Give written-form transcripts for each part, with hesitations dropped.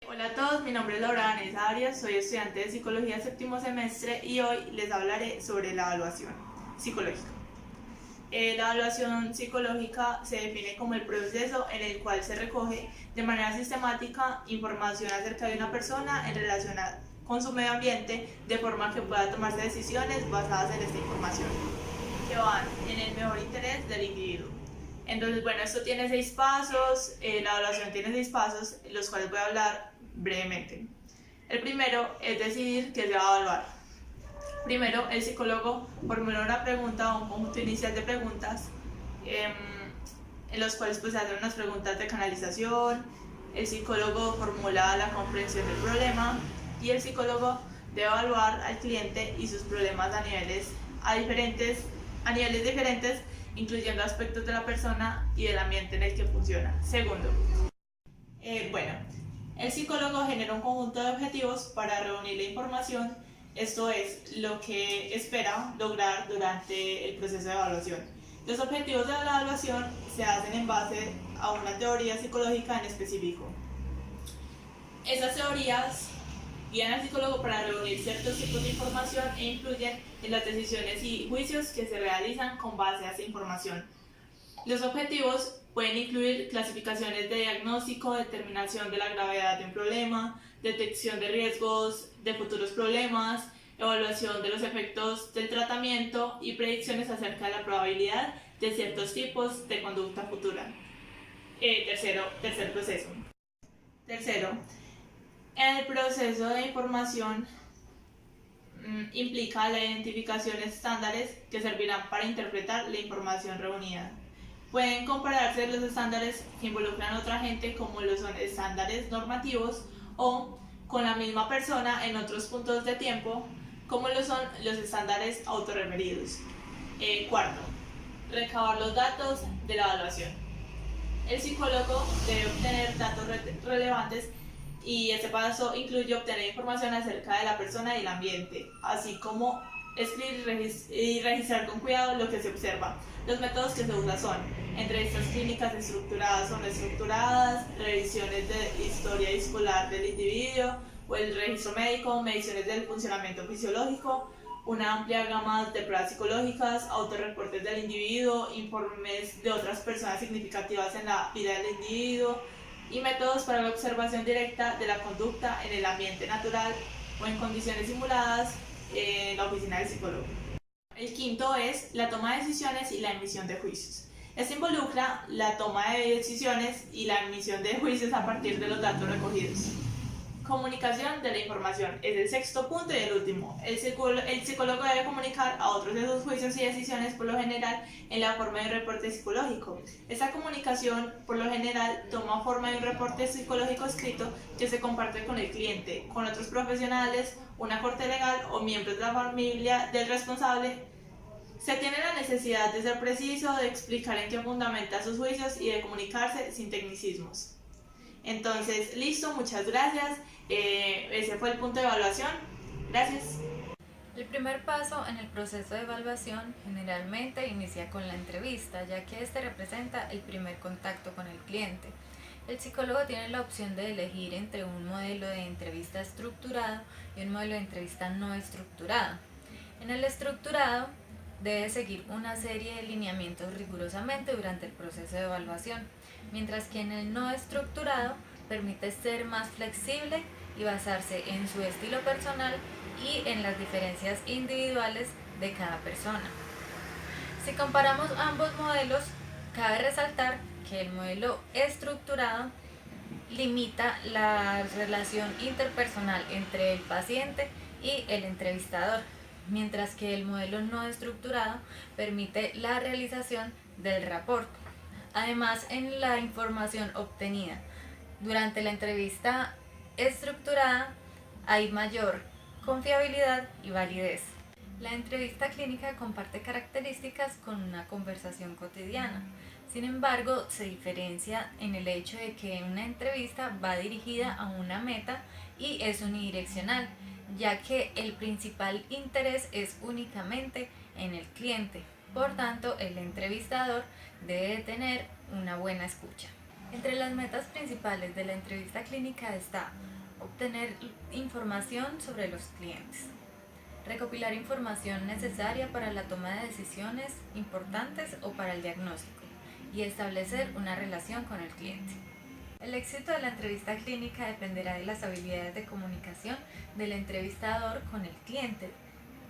Hola a todos, mi nombre es Laura Vanessa Arias, soy estudiante de Psicología séptimo semestre y hoy les hablaré sobre la evaluación psicológica. La evaluación psicológica se define como el proceso en el cual se recoge de manera sistemática información acerca de una persona en relación con su medio ambiente de forma que pueda tomarse decisiones basadas en esta información, que van en el mejor interés del individuo. Entonces, bueno, esto tiene 6 pasos, la evaluación tiene 6 pasos, los cuales voy a hablar brevemente. El primero es decidir qué se va a evaluar. Primero, el psicólogo formula una pregunta o un conjunto inicial de preguntas en los cuales pues, se hacen unas preguntas de canalización. El psicólogo formula la comprensión del problema y el psicólogo debe evaluar al cliente y sus problemas a niveles diferentes, incluyendo aspectos de la persona y del ambiente en el que funciona. Segundo, bueno, el psicólogo genera un conjunto de objetivos para reunir la información, esto es lo que espera lograr durante el proceso de evaluación. Los objetivos de la evaluación se hacen en base a una teoría psicológica en específico. Esas teorías guían al psicólogo para reunir ciertos tipos de información e influyen en las decisiones y juicios que se realizan con base a esa información. Los objetivos pueden incluir clasificaciones de diagnóstico, determinación de la gravedad de un problema, detección de riesgos de futuros problemas, evaluación de los efectos del tratamiento y predicciones acerca de la probabilidad de ciertos tipos de conducta futura. Tercer proceso. Tercero, en el proceso de información implica la identificación de estándares que servirán para interpretar la información reunida. Pueden compararse los estándares que involucran a otra gente, como lo son estándares normativos, o con la misma persona en otros puntos de tiempo, como lo son los estándares autorreferidos. Cuarto, recabar los datos de la evaluación. El psicólogo debe obtener datos relevantes y este paso incluye obtener información acerca de la persona y el ambiente, así como escribir y registrar con cuidado lo que se observa. Los métodos que se usan son entrevistas clínicas estructuradas o no estructuradas, revisiones de historia escolar del individuo o el registro médico, mediciones del funcionamiento fisiológico, una amplia gama de pruebas psicológicas, autorreportes del individuo, informes de otras personas significativas en la vida del individuo y métodos para la observación directa de la conducta en el ambiente natural o en condiciones simuladas en la oficina del psicólogo. El quinto es la toma de decisiones y la emisión de juicios. Esto involucra la toma de decisiones y la emisión de juicios a partir de los datos recogidos. Comunicación de la información es el sexto punto y el último. El psicólogo debe comunicar a otros de sus juicios y decisiones, por lo general, en la forma de un reporte psicológico. Esta comunicación, por lo general, toma forma de un reporte psicológico escrito que se comparte con el cliente, con otros profesionales, una corte legal o miembros de la familia del responsable. Se tiene la necesidad de ser preciso, de explicar en qué fundamenta sus juicios y de comunicarse sin tecnicismos. Entonces, listo, muchas gracias. Ese fue el punto de evaluación. Gracias. El primer paso en el proceso de evaluación generalmente inicia con la entrevista, ya que este representa el primer contacto con el cliente. El psicólogo tiene la opción de elegir entre un modelo de entrevista estructurado y un modelo de entrevista no estructurado. En el estructurado debe seguir una serie de lineamientos rigurosamente durante el proceso de evaluación, mientras que en el no estructurado permite ser más flexible y basarse en su estilo personal y en las diferencias individuales de cada persona. Si comparamos ambos modelos, cabe resaltar que el modelo estructurado limita la relación interpersonal entre el paciente y el entrevistador, mientras que el modelo no estructurado permite la realización del rapport. Además, en la información obtenida durante la entrevista estructurada hay mayor confiabilidad y validez. La entrevista clínica comparte características con una conversación cotidiana. Sin embargo, se diferencia en el hecho de que una entrevista va dirigida a una meta y es unidireccional, ya que el principal interés es únicamente en el cliente. Por tanto, el entrevistador debe tener una buena escucha. Entre las metas principales de la entrevista clínica está Obtener información sobre los clientes. Recopilar información necesaria para la toma de decisiones importantes o para el diagnóstico y establecer una relación con el cliente. El éxito de la entrevista clínica dependerá de las habilidades de comunicación del entrevistador con el cliente,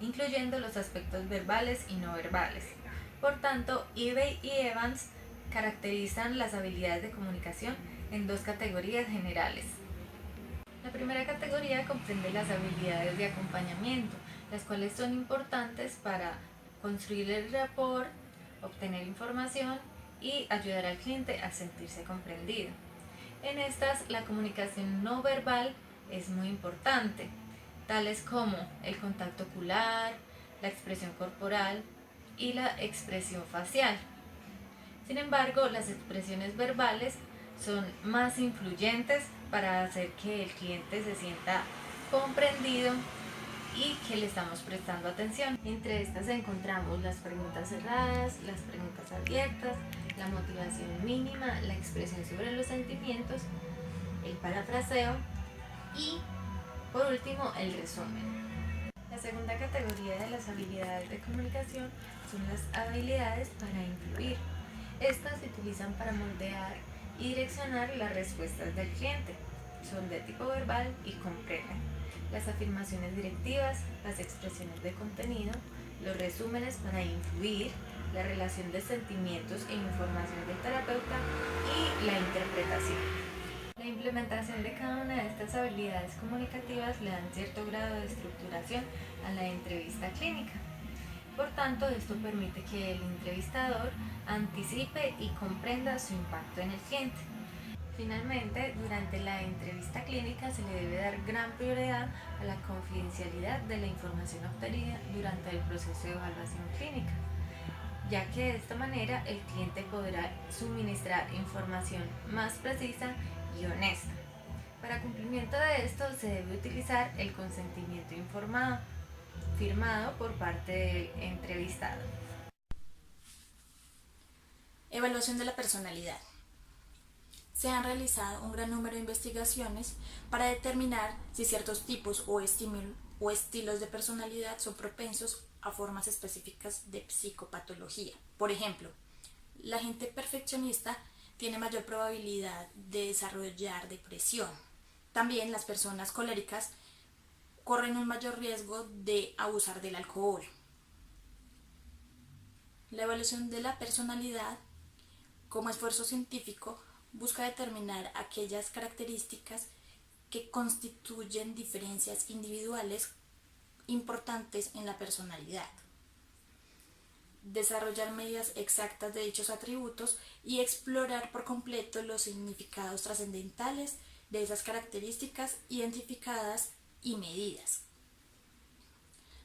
incluyendo los aspectos verbales y no verbales. Por tanto, eBay y Evans caracterizan las habilidades de comunicación en dos categorías generales. La primera categoría comprende las habilidades de acompañamiento, las cuales son importantes para construir el rapport, obtener información y ayudar al cliente a sentirse comprendido. En estas, la comunicación no verbal es muy importante, tales como el contacto ocular, la expresión corporal y la expresión facial. Sin embargo, las expresiones verbales son más influyentes para hacer que el cliente se sienta comprendido y que le estamos prestando atención. Entre estas encontramos las preguntas cerradas, las preguntas abiertas, la motivación mínima, la expresión sobre los sentimientos, el parafraseo y, por último, el resumen. La segunda categoría de las habilidades de comunicación son las habilidades para influir. Estas se utilizan para moldear y direccionar las respuestas del cliente. Son de tipo verbal y comprenden las afirmaciones directivas, las expresiones de contenido, los resúmenes para influir, la relación de sentimientos e información del terapeuta y la interpretación. La implementación de cada una de estas habilidades comunicativas le dan cierto grado de estructuración a la entrevista clínica. Por tanto, esto permite que el entrevistador anticipe y comprenda su impacto en el cliente. Finalmente, durante la entrevista clínica se le debe dar gran prioridad a la confidencialidad de la información obtenida durante el proceso de evaluación clínica, ya que de esta manera el cliente podrá suministrar información más precisa y honesta. Para cumplimiento de esto se debe utilizar el consentimiento informado, firmado por parte del entrevistado. Evaluación de la personalidad. Se han realizado un gran número de investigaciones para determinar si ciertos tipos o estilos de personalidad son propensos a formas específicas de psicopatología. Por ejemplo, la gente perfeccionista tiene mayor probabilidad de desarrollar depresión. También las personas coléricas corren un mayor riesgo de abusar del alcohol. La evaluación de la personalidad como esfuerzo científico busca determinar aquellas características que constituyen diferencias individuales importantes en la personalidad, desarrollar medidas exactas de dichos atributos y explorar por completo los significados trascendentales de esas características identificadas y medidas.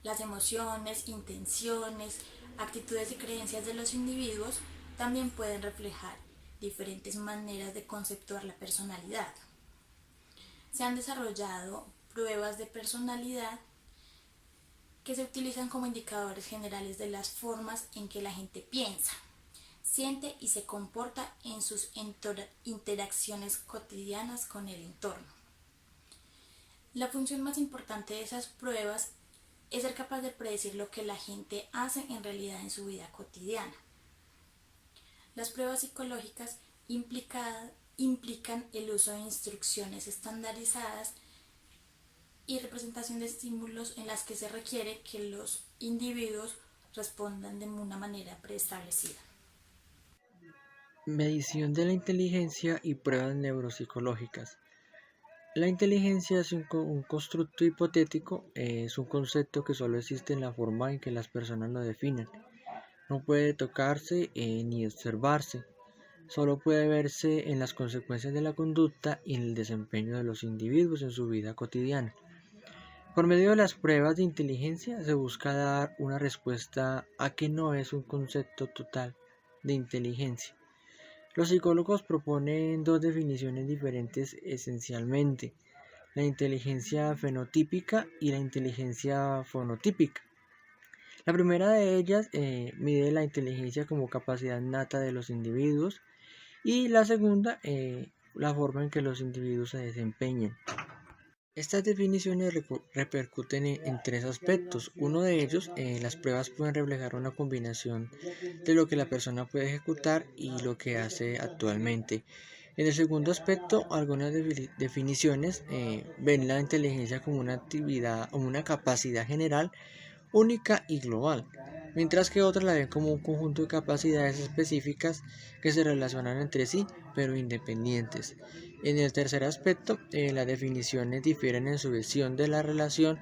Las emociones, intenciones, actitudes y creencias de los individuos también pueden reflejar diferentes maneras de conceptuar la personalidad. Se han desarrollado pruebas de personalidad que se utilizan como indicadores generales de las formas en que la gente piensa, siente y se comporta en sus interacciones cotidianas con el entorno. La función más importante de esas pruebas es ser capaz de predecir lo que la gente hace en realidad en su vida cotidiana. Las pruebas psicológicas implican el uso de instrucciones estandarizadas y representación de estímulos en las que se requiere que los individuos respondan de una manera preestablecida. Medición de la inteligencia y pruebas neuropsicológicas. La inteligencia es un constructo hipotético, es un concepto que solo existe en la forma en que las personas lo definen. No puede tocarse ni observarse, solo puede verse en las consecuencias de la conducta y en el desempeño de los individuos en su vida cotidiana. Por medio de las pruebas de inteligencia se busca dar una respuesta a que no es un concepto total de inteligencia. Los psicólogos proponen dos definiciones diferentes esencialmente: la inteligencia fenotípica y la inteligencia fonotípica. La primera de ellas mide la inteligencia como capacidad nata de los individuos y la segunda la forma en que los individuos se desempeñan. Estas definiciones repercuten en tres aspectos. Uno de ellos, las pruebas pueden reflejar una combinación de lo que la persona puede ejecutar y lo que hace actualmente. En el segundo aspecto, algunas definiciones ven la inteligencia como una actividad o una capacidad general única y global, mientras que otras la ven como un conjunto de capacidades específicas que se relacionan entre sí, pero independientes. En el tercer aspecto, las definiciones difieren en su visión de la relación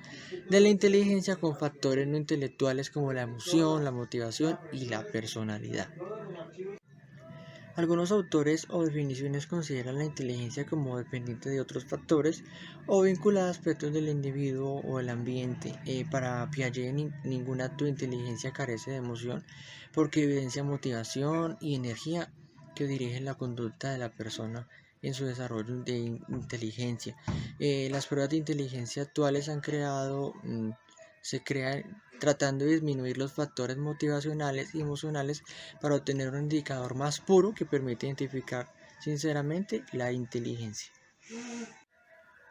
de la inteligencia con factores no intelectuales como la emoción, la motivación y la personalidad. Algunos autores o definiciones consideran la inteligencia como dependiente de otros factores o vinculada a aspectos del individuo o el ambiente. Para Piaget, ningún acto de inteligencia carece de emoción porque evidencia motivación y energía que dirigen la conducta de la persona en su desarrollo de inteligencia. Las pruebas de inteligencia actuales se crean tratando de disminuir los factores motivacionales y emocionales para obtener un indicador más puro que permite identificar sinceramente la inteligencia.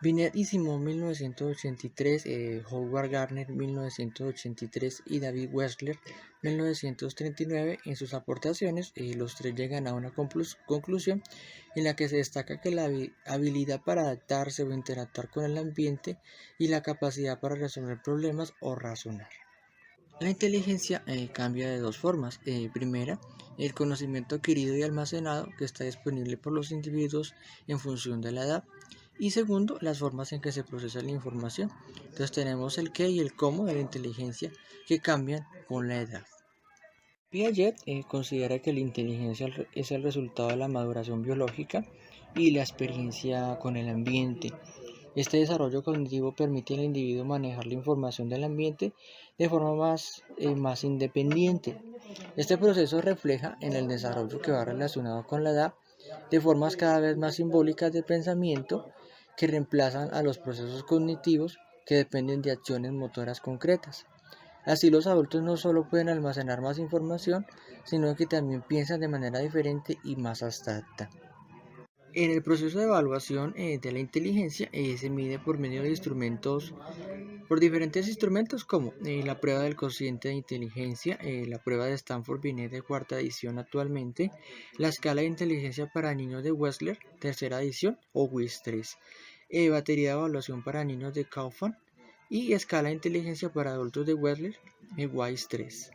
Binet y Simon 1983, Howard Gardner 1983 y David Wechsler 1939 en sus aportaciones, los tres llegan a una conclusión en la que se destaca que la habilidad para adaptarse o interactuar con el ambiente y la capacidad para resolver problemas o razonar. La inteligencia cambia de dos formas. Primera, el conocimiento adquirido y almacenado que está disponible por los individuos en función de la edad. Y segundo, las formas en que se procesa la información. Entonces tenemos el qué y el cómo de la inteligencia que cambian con la edad. Piaget considera que la inteligencia es el resultado de la maduración biológica y la experiencia con el ambiente. Este desarrollo cognitivo permite al individuo manejar la información del ambiente de forma más independiente. Este proceso refleja en el desarrollo que va relacionado con la edad de formas cada vez más simbólicas de pensamiento que reemplazan a los procesos cognitivos que dependen de acciones motoras concretas. Así los adultos no solo pueden almacenar más información, sino que también piensan de manera diferente y más abstracta. En el proceso de evaluación de la inteligencia se mide por medio de por diferentes instrumentos como la prueba del cociente de inteligencia, la prueba de Stanford-Binet de cuarta edición actualmente, la escala de inteligencia para niños de Wechsler, tercera edición, o WIS 3, batería de evaluación para niños de Kaufman y escala de inteligencia para adultos de Wechsler, WIS 3.